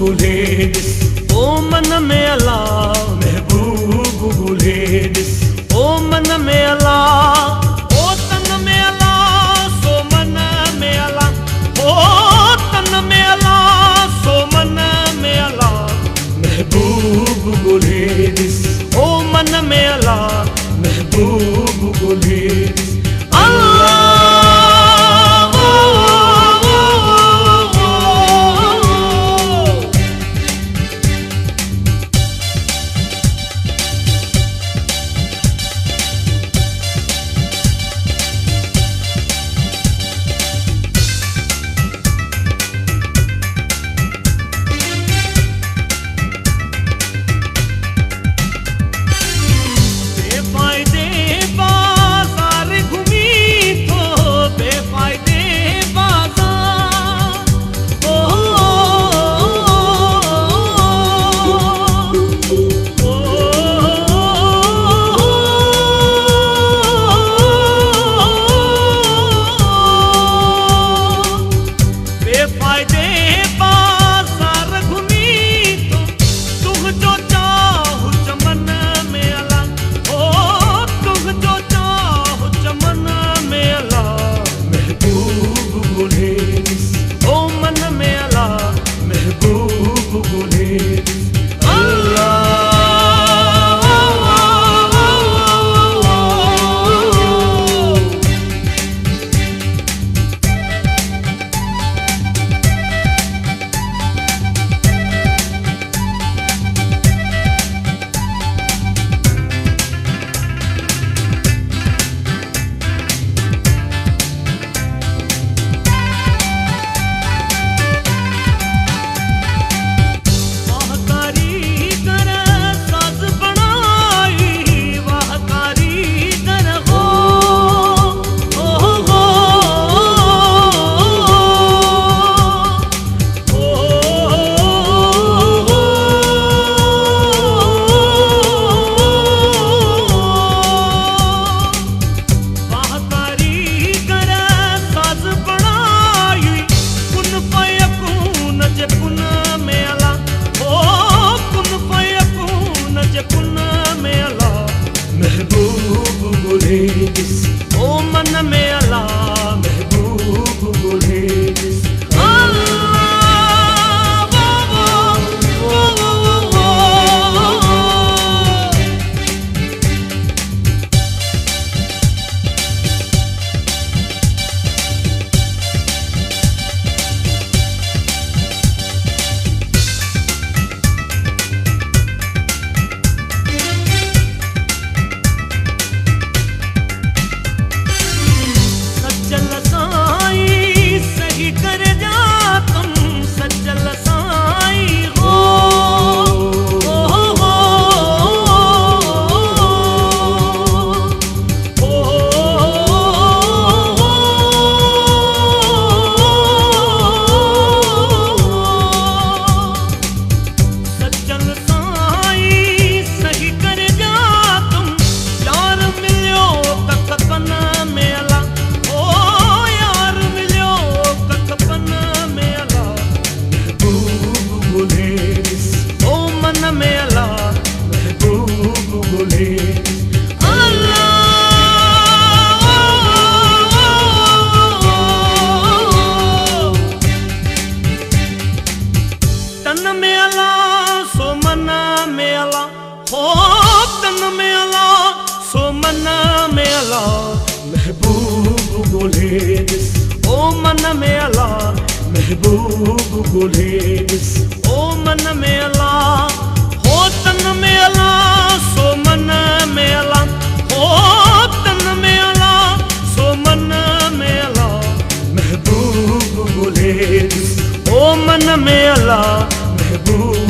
ॻोल्हे ॾिस ओ मन में अला महबूब ॻोल्हे ॾिस ओ मन में अला ओ तन में अला सो मन में अला ओ तन में अला सो मन में अला महबूब ॻोल्हे ॾिस ओ मन में अला महबूब ॻोल्हे ॾिस ओ मन में अला महबूब ॻोल्हे ॾिस तन में अला सो मन में अला हो तन में अला सो मन में अला महबूब ॻोल्हे ॾिस ओ मन में अला महबूब ॻोल्हे ॾिस ओ मन में अला हो तन में अला सो मन में अला हो तन में अला सो मन में अला महबूब ॻोल्हे ॾिस ओ मन में अला महबूब